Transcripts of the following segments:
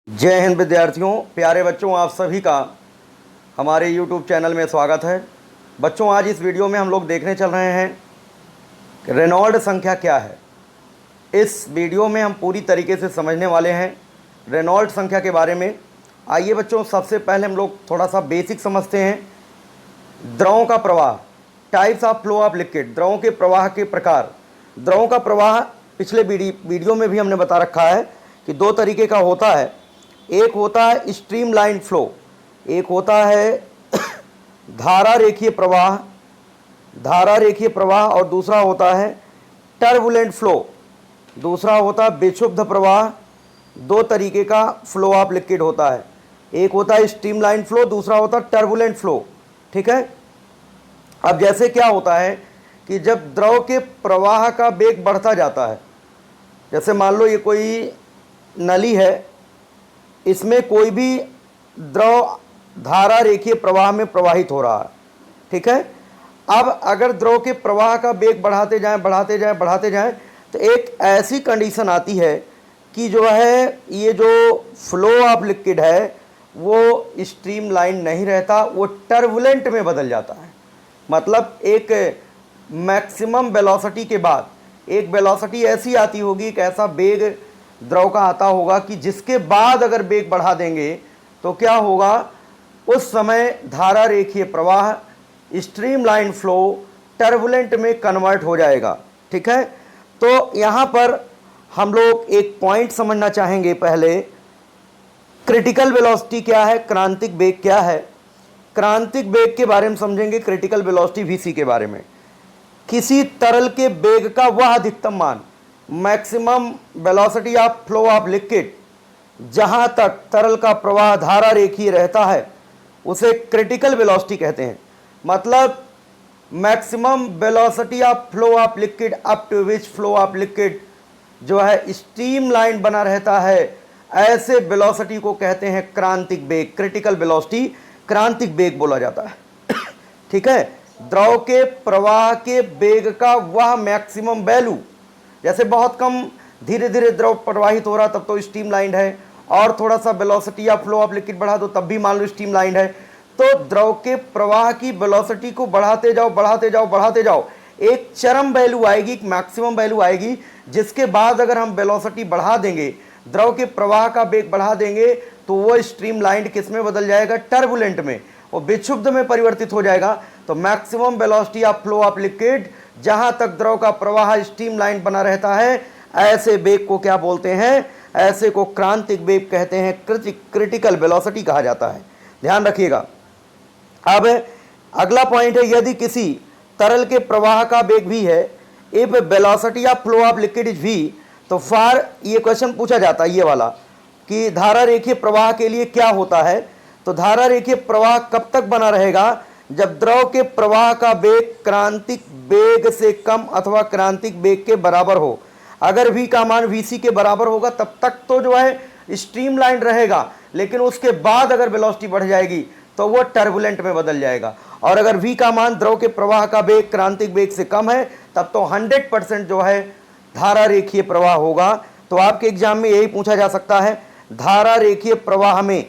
जय हिंद विद्यार्थियों, प्यारे बच्चों, आप सभी का हमारे YouTube चैनल में स्वागत है। बच्चों, आज इस वीडियो में हम लोग देखने चल रहे हैं कि रेनॉल्ड संख्या क्या है। इस वीडियो में हम पूरी तरीके से समझने वाले हैं रेनॉल्ड संख्या के बारे में। आइए बच्चों, सबसे पहले हम लोग थोड़ा सा बेसिक समझते हैं। द्रवों का प्रवाह, types of flow of liquid, द्रवों के प्रवाह के प्रकार। द्रवों का प्रवाह पिछले वीडियो में भी हमने बता रखा है कि दो तरीके का होता है। एक होता है स्ट्रीम लाइन फ्लो, एक होता है धारा रेखीय प्रवाह, और दूसरा होता है टर्बुलेंट फ्लो, दूसरा होता है विक्षुब्ध प्रवाह। दो तरीके का फ्लो ऑफ लिक्विड होता है, एक होता है स्ट्रीम लाइन फ्लो, दूसरा होता है टर्बुलेंट फ्लो। ठीक है। अब जैसे क्या होता है कि जब द्रव के प्रवाह का वेग बढ़ता जाता है, जैसे मान लो ये कोई नली है, इसमें कोई भी द्रव धारा रेखीय प्रवाह में प्रवाहित हो रहा है। ठीक है। अब अगर द्रव के प्रवाह का वेग बढ़ाते जाएं तो एक ऐसी कंडीशन आती है कि जो है ये जो फ्लो ऑफ लिक्विड है वो स्ट्रीम लाइन नहीं रहता, वो टर्बुलेंट में बदल जाता है। मतलब एक मैक्सिमम वेलोसिटी के बाद एक वेलोसिटी ऐसी आती होगी, एक ऐसा वेग द्रव का आता होगा कि जिसके बाद अगर वेग बढ़ा देंगे तो क्या होगा, उस समय धारा रेखीय प्रवाह स्ट्रीम लाइन फ्लो टर्बुलेंट में कन्वर्ट हो जाएगा। ठीक है। तो यहाँ पर हम लोग एक पॉइंट समझना चाहेंगे। पहले क्रिटिकल वेलोसिटी क्या है, क्रांतिक वेग क्या है। क्रांतिक वेग के बारे में समझेंगे, क्रिटिकल वेलोसिटी वीसी के बारे में। किसी तरल के वेग का वह अधिकतम मान, maximum velocity of flow of liquid, जहां तक तरल का प्रवाह धारा रेखीय रहता है उसे क्रिटिकल वेलोसिटी कहते हैं। मतलब maximum velocity of flow of liquid up to which flow of liquid जो है स्ट्रीम लाइन बना रहता है, ऐसे वेलोसिटी को कहते हैं क्रांतिक वेग, क्रिटिकल वेलोसिटी क्रांतिक वेग बोला जाता है। ठीक है। द्रव के प्रवाह के वेग का वह मैक्सिमम वैल्यू, जैसे बहुत कम धीरे धीरे द्रव प्रवाहित हो रहा तब तो स्ट्रीम लाइन है, और थोड़ा सा वेलोसिटी या फ्लो ऑफ लिक्विड बढ़ा दो तब भी मान लो स्ट्रीम लाइन है। तो द्रव के प्रवाह की वेलोसिटी को बढ़ाते जाओ, एक चरम वैल्यू आएगी, एक मैक्सिमम वैल्यू आएगी, जिसके बाद अगर हम वेलोसिटी बढ़ा देंगे, द्रव के प्रवाह का वेग बढ़ा देंगे, तो वो स्ट्रीम लाइन किस में बदल जाएगा, टर्बुलेंट में, वो विक्षुब्ध में परिवर्तित हो जाएगा। तो maximum velocity of flow of liquid, जहां तक द्रव का प्रवाह स्ट्रीम लाइन बना रहता है, ऐसे वेग को क्या बोलते हैं, ऐसे को क्रांतिक वेग कहते हैं, क्रिटिकल वेलोसिटी कहा जाता है। ध्यान रखिएगा। अब अगला पॉइंट है, यदि किसी तरल के प्रवाह का वेग भी है, if velocity of flow of liquid is V, तो फॉर, ये क्वेश्चन पूछा जाता है ये वाला कि धारा रेखीय प्रवाह के लिए क्या होता है। तो धारा रेखीय प्रवाह कब तक बना रहेगा, जब द्रव के प्रवाह का वेग क्रांतिक वेग से कम अथवा क्रांतिक वेग के बराबर हो। अगर v का मान vc के बराबर होगा तब तक तो जो है स्ट्रीम लाइन रहेगा, लेकिन उसके बाद अगर वेलोसिटी बढ़ जाएगी तो वो टर्बुलेंट में बदल जाएगा। और अगर v का मान द्रव के प्रवाह का वेग क्रांतिक वेग से कम है तब तो 100% जो है धारा रेखीय प्रवाह होगा। तो आपके एग्जाम में यही पूछा जा सकता है, धारा रेखीय प्रवाह में,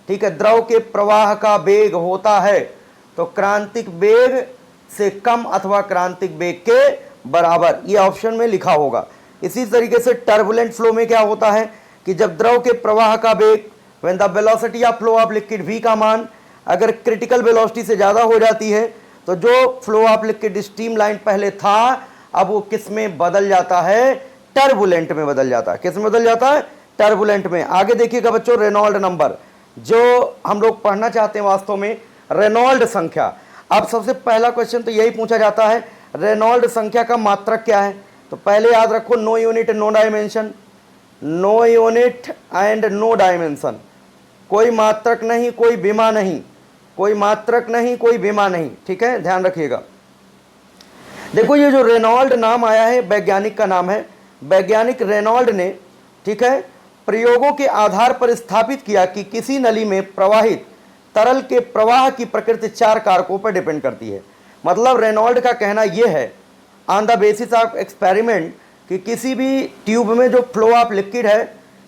ठीक है, द्रव के प्रवाह का वेग होता है तो क्रांतिक वेग से कम अथवा क्रांतिक वेग के बराबर, ये ऑप्शन में लिखा होगा। इसी तरीके से टर्बुलेंट फ्लो में क्या होता है कि जब द्रव के प्रवाह का वेग, when the velocity of flow of liquid v का मान अगर क्रिटिकल वेलोसिटी से ज़्यादा हो जाती है, तो जो flow of liquid stream line पहले था अब वो किस में बदल जाता है, टर्बुलेंट में बदल जाता है। किस में बदल जाता है, टर्बुलेंट में। आगे देखिएगा बच्चों, रेनॉल्ड नंबर जो हम लोग पढ़ना चाहते हैं वास्तव में, रेनॉल्ड संख्या। अब सबसे पहला क्वेश्चन तो यही पूछा जाता है, रेनॉल्ड संख्या का मात्रक क्या है। तो पहले याद रखो, no unit no dimension, no unit and no dimension, कोई मात्रक नहीं कोई विमा नहीं, कोई मात्रक नहीं कोई विमा नहीं। ठीक है, ध्यान रखिएगा। देखो ये जो रेनॉल्ड नाम आया है वैज्ञानिक का नाम है, वैज्ञानिक रेनॉल्ड ने, ठीक है, प्रयोगों के आधार पर स्थापित किया कि किसी नली में प्रवाहित तरल के प्रवाह की प्रकृति 4 कारकों पर डिपेंड करती है। मतलब रेनॉल्ड का कहना यह है, on the basis of experiment, कि किसी भी ट्यूब में जो फ्लो ऑफ लिक्विड है,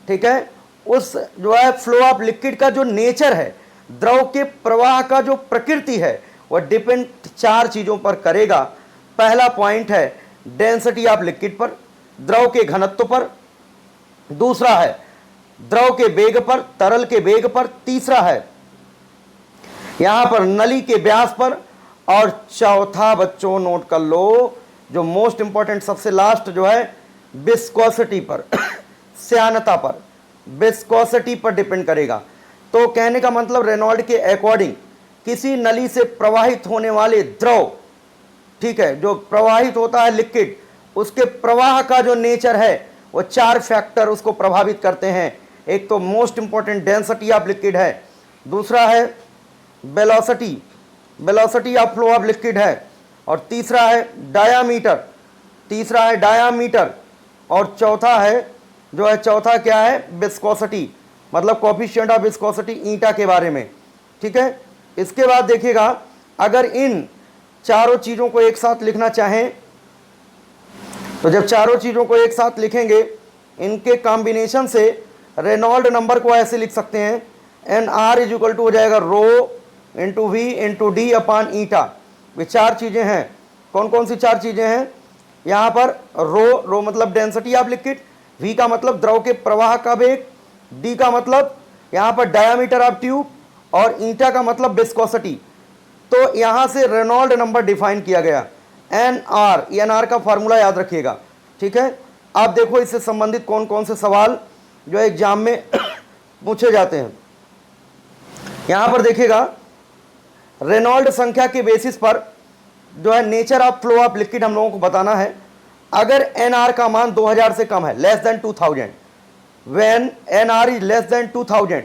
ठीक है, उस जो है फ्लो ऑफ लिक्विड का जो नेचर है, द्रव के प्रवाह का जो प्रकृति है, वह डिपेंड 4 चीज़ों पर करेगा। पहला पॉइंट है डेंसिटी ऑफ लिक्विड पर, द्रव के घनत्व पर। दूसरा है द्रव के वेग पर, तरल के वेग पर। तीसरा है यहां पर नली के व्यास पर। और चौथा बच्चों नोट कर लो, जो मोस्ट इंपॉर्टेंट सबसे लास्ट जो है विस्कोसिटी पर श्यानता पर, विस्कोसिटी पर डिपेंड करेगा। तो कहने का मतलब रेनॉल्ड के अकॉर्डिंग किसी नली से प्रवाहित होने वाले द्रव, ठीक है, जो प्रवाहित होता है लिक्विड, उसके प्रवाह का जो नेचर है वो 4 फैक्टर उसको प्रभावित करते हैं। एक तो most important density of liquid है, दूसरा है velocity, velocity of flow of liquid है, और तीसरा है डायामीटर, और चौथा है जो है, चौथा क्या है, विस्कोसिटी, मतलब कोफिशिएंट ऑफ विस्कोसिटी ईटा के बारे में। ठीक है, इसके बाद देखिएगा, अगर इन चारों चीज़ों को एक साथ लिखना चाहें तो जब चारों चीज़ों को एक साथ लिखेंगे, इनके कॉम्बिनेशन से रेनॉल्ड नंबर को ऐसे लिख सकते हैं, N R is equal to हो जाएगा rho into V into D upon eta. ये 4 चीज़ें हैं। कौन कौन सी 4 चीज़ें हैं? यहाँ पर रो मतलब डेंसिटी ऑफ लिक्विड, वी का मतलब द्रव के प्रवाह का वेग, डी का मतलब यहाँ पर डायामीटर ऑफ ट्यूब, और ईटा का मतलब विस्कोसिटी। तो यहाँ से रेनॉल्ड नंबर डिफाइन किया गया, एन आर का फार्मूला याद रखिएगा। ठीक है, आप देखो इससे संबंधित कौन कौन से सवाल जो एग्जाम में पूछे जाते हैं। यहाँ पर देखिएगा, रेनॉल्ड संख्या के बेसिस पर जो है nature of flow of liquid हम लोगों को बताना है। अगर एन आर का मान 2000 से कम है, less than 2000, when N R is less than 2000,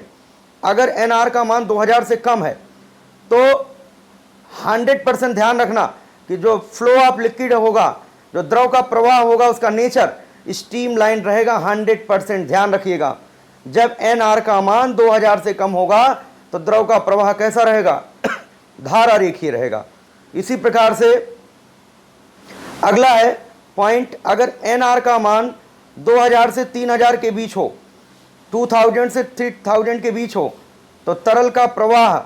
अगर एन आर का मान 2000 से कम है तो 100% ध्यान रखना कि जो फ्लो ऑफ लिक्विड होगा, जो द्रव का प्रवाह होगा, उसका नेचर स्ट्रीम लाइन रहेगा। 100% ध्यान रखिएगा। जब एन आर का मान 2000 से कम होगा तो द्रव का प्रवाह कैसा रहेगा? धारा रेखीय रहेगा। इसी प्रकार से अगला है पॉइंट, अगर एन आर का मान 2000 से 3000 के बीच हो, 2000 से 3000 के बीच हो, तो तरल का प्रवाह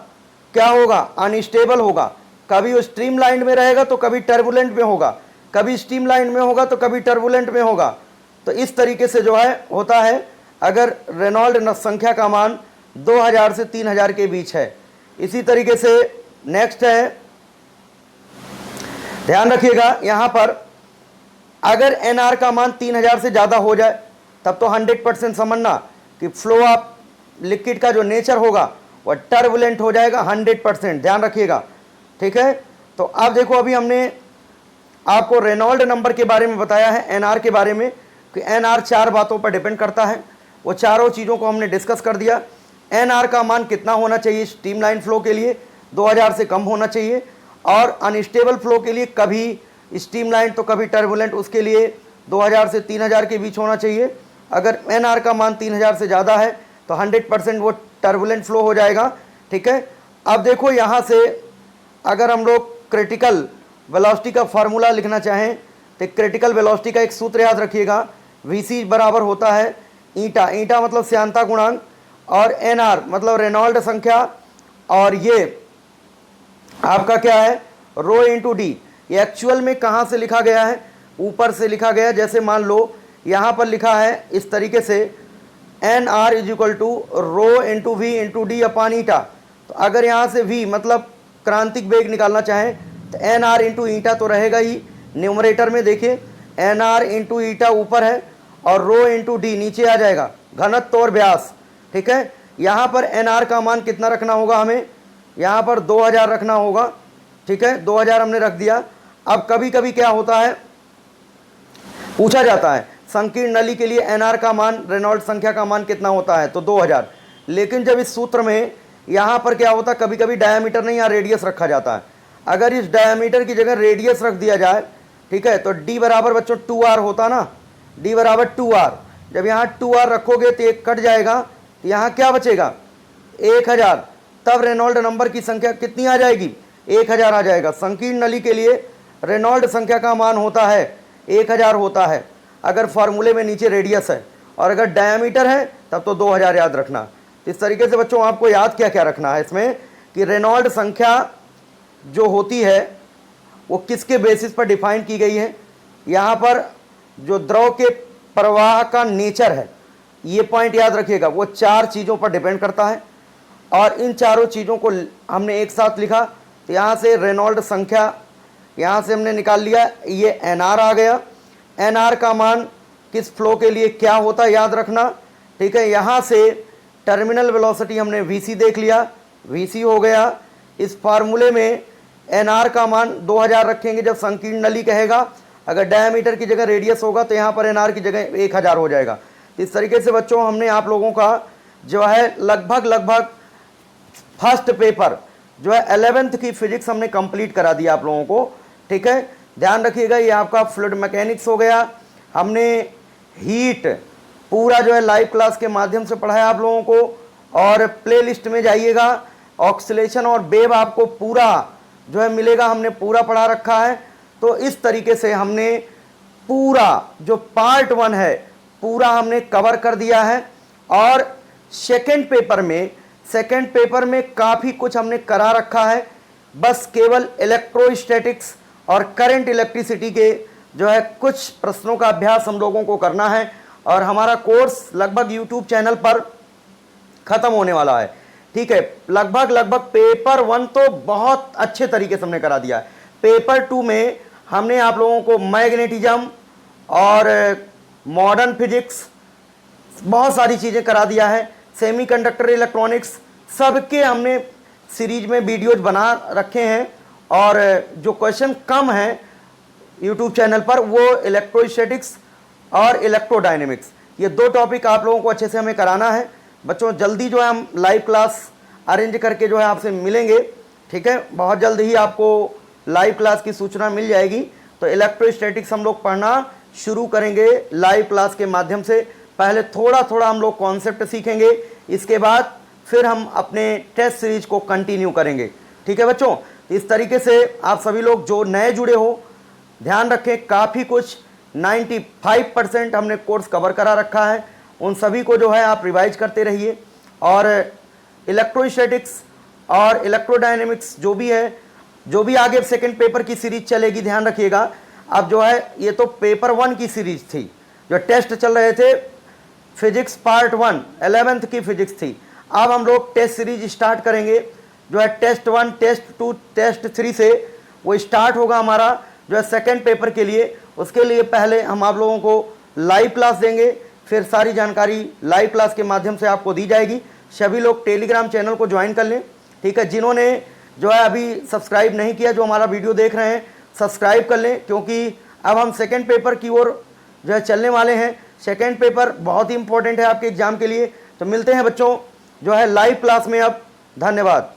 क्या होगा? अनस्टेबल होगा। कभी वो स्ट्रीम लाइन में रहेगा तो कभी टर्बुलेंट में होगा, कभी स्ट्रीम लाइन में होगा तो कभी टर्बुलेंट में होगा। तो इस तरीके से जो है होता है अगर रेनॉल्ड संख्या का मान 2000 से 3000 के बीच है। इसी तरीके से नेक्स्ट है, ध्यान रखिएगा यहाँ पर, अगर एनआर का मान 3000 से ज़्यादा हो जाए तब तो 100% समझना कि फ्लो ऑफ लिक्विड का जो नेचर होगा वह टर्बुलेंट हो जाएगा। 100% ध्यान रखिएगा। ठीक है, तो अब देखो, अभी हमने आपको रेनॉल्ड नंबर के बारे में बताया है, एनआर के बारे में, कि एनआर 4 बातों पर डिपेंड करता है। वो चारों चीज़ों को हमने डिस्कस कर दिया। एनआर का मान कितना होना चाहिए स्ट्रीमलाइन फ्लो के लिए? 2000 से कम होना चाहिए, और अनस्टेबल फ्लो के लिए कभी स्ट्रीमलाइन तो कभी टर्बुलेंट, उसके लिए 2000 से 3000 के बीच होना चाहिए। अगर एनआर का मान 3000 से ज़्यादा है तो 100% वो टर्बुलेंट फ्लो हो जाएगा। ठीक है, अब देखो यहाँ से अगर हम लोग क्रिटिकल वेलोसिटी का फार्मूला लिखना चाहें तो क्रिटिकल वेलोसिटी का एक सूत्र याद रखिएगा, वीसी बराबर होता है ईटा, ईटा मतलब श्यानता गुणांक, और एनआर मतलब रेनॉल्ड संख्या, और ये आपका क्या है? Rho into D. ये एक्चुअल में कहाँ से लिखा गया है? ऊपर से लिखा गया। जैसे मान लो यहाँ पर लिखा है इस तरीके से, N R is equal to rho into V into D upon eta. तो अगर यहाँ से वी मतलब क्रांतिक वेग निकालना चाहें तो एन आर इंटू ईटा तो रहेगा ही। न्यूमरेटर में देखिए एन आर इंटू ईटा ऊपर है और रो इंटू डी नीचे आ जाएगा, घनत्व और व्यास। ठीक है, यहाँ पर एन आर का मान कितना रखना होगा हमें? यहाँ पर 2000 रखना होगा। ठीक है, 2000 हमने रख दिया। अब कभी कभी क्या होता है, पूछा जाता है संकीर्ण नली के लिए एनआर का मान, रेनॉल्ड संख्या का मान कितना होता है? तो 2000। लेकिन जब इस सूत्र में यहाँ पर क्या होता है, कभी कभी डायामीटर नहीं, यहाँ रेडियस रखा जाता है। अगर इस डायामीटर की जगह रेडियस रख दिया जाए, ठीक है, तो डी बराबर बच्चों 2r होता ना, डी बराबर 2r। जब यहाँ 2r रखोगे तो एक कट जाएगा, तो यहाँ क्या बचेगा? 1000। तब रेनॉल्ड नंबर की संख्या कितनी आ जाएगी? 1000 आ जाएगा। संकीर्ण नली के लिए रेनॉल्ड संख्या का मान होता है 1000 होता है, अगर फार्मूले में नीचे रेडियस है, और अगर डायामीटर है तब तो 2000 याद रखना। तो इस तरीके से बच्चों आपको याद क्या क्या रखना है इसमें कि रेनॉल्ड संख्या जो होती है वो किसके बेसिस पर डिफाइन की गई है। यहाँ पर जो द्रव के प्रवाह का नेचर है, ये पॉइंट याद रखिएगा, वो 4 चीज़ों पर डिपेंड करता है और इन चारों चीज़ों को हमने एक साथ लिखा। तो यहाँ से रेनॉल्ड संख्या यहाँ से हमने निकाल लिया, ये एनआर आ गया। एनआर का मान किस फ्लो के लिए क्या होता है याद रखना, ठीक है। यहाँ से टर्मिनल वेलोसिटी हमने वीसी देख लिया, वीसी हो गया। इस फार्मूले में एनआर का मान 2000 रखेंगे जब संकीर्ण नली कहेगा, अगर डायमीटर की जगह रेडियस होगा तो यहाँ पर एनआर की जगह 1000 हो जाएगा। इस तरीके से बच्चों हमने आप लोगों का जो है लगभग फर्स्ट पेपर जो है 11th की फिजिक्स हमने कंप्लीट करा दिया आप लोगों को, ठीक है। ध्यान रखिएगा ये आपका फ्लूइड मैकेनिक्स हो गया। हमने हीट पूरा जो है लाइव क्लास के माध्यम से पढ़ाया आप लोगों को, और प्लेलिस्ट में जाइएगा, ऑक्सीलेशन और वेव आपको पूरा जो है मिलेगा, हमने पूरा पढ़ा रखा है। तो इस तरीके से हमने पूरा जो पार्ट 1 है पूरा हमने कवर कर दिया है। और सेकंड पेपर में काफ़ी कुछ हमने करा रखा है, बस केवल इलेक्ट्रोस्टैटिक्स और करंट इलेक्ट्रिसिटी के जो है कुछ प्रश्नों का अभ्यास हम लोगों को करना है, और हमारा कोर्स लगभग यूट्यूब चैनल पर ख़त्म होने वाला है, ठीक है। लगभग पेपर 1 तो बहुत अच्छे तरीके से हमने करा दिया है। पेपर 2 में हमने आप लोगों को मैग्नेटिज्म और मॉडर्न फिजिक्स बहुत सारी चीज़ें करा दिया है। सेमीकंडक्टर इलेक्ट्रॉनिक्स सबके हमने सीरीज में वीडियोज बना रखे हैं, और जो क्वेश्चन कम है यूट्यूब चैनल पर वो इलेक्ट्रोस्टैटिक्स और इलेक्ट्रोडायनेमिक्स, ये 2 टॉपिक आप लोगों को अच्छे से हमें कराना है। बच्चों जल्दी जो है हम लाइव क्लास अरेंज करके जो है आपसे मिलेंगे, ठीक है। बहुत जल्द ही आपको लाइव क्लास की सूचना मिल जाएगी। तो इलेक्ट्रोस्टैटिक्स हम लोग पढ़ना शुरू करेंगे लाइव क्लास के माध्यम से। पहले थोड़ा हम लोग कॉन्सेप्ट सीखेंगे, इसके बाद फिर हम अपने टेस्ट सीरीज को कंटिन्यू करेंगे, ठीक है बच्चों। इस तरीके से आप सभी लोग जो नए जुड़े हो ध्यान रखें, काफ़ी कुछ 95% हमने कोर्स कवर करा रखा है, उन सभी को जो है आप रिवाइज करते रहिए। और इलेक्ट्रोस्टैटिक्स और इलेक्ट्रोडायनेमिक्स जो भी आगे सेकंड पेपर की सीरीज चलेगी, ध्यान रखिएगा। अब जो है ये तो पेपर 1 की सीरीज थी, जो टेस्ट चल रहे थे फिजिक्स पार्ट 1 11th की फिजिक्स थी। अब हम लोग टेस्ट सीरीज स्टार्ट करेंगे, जो है टेस्ट 1 टेस्ट 2 टेस्ट 3 से वो स्टार्ट होगा हमारा जो है सेकंड पेपर के लिए। उसके लिए पहले हम आप लोगों को लाइव क्लास देंगे, फिर सारी जानकारी लाइव क्लास के माध्यम से आपको दी जाएगी। सभी लोग टेलीग्राम चैनल को ज्वाइन कर लें, ठीक है। जिन्होंने जो है अभी सब्सक्राइब नहीं किया, जो हमारा वीडियो देख रहे हैं सब्सक्राइब कर लें, क्योंकि अब हम सेकंड पेपर की ओर जो है चलने वाले हैं। सेकंड पेपर बहुत ही इंपॉर्टेंट है आपके एग्जाम के लिए। तो मिलते हैं बच्चों जो है लाइव क्लास में अब। धन्यवाद।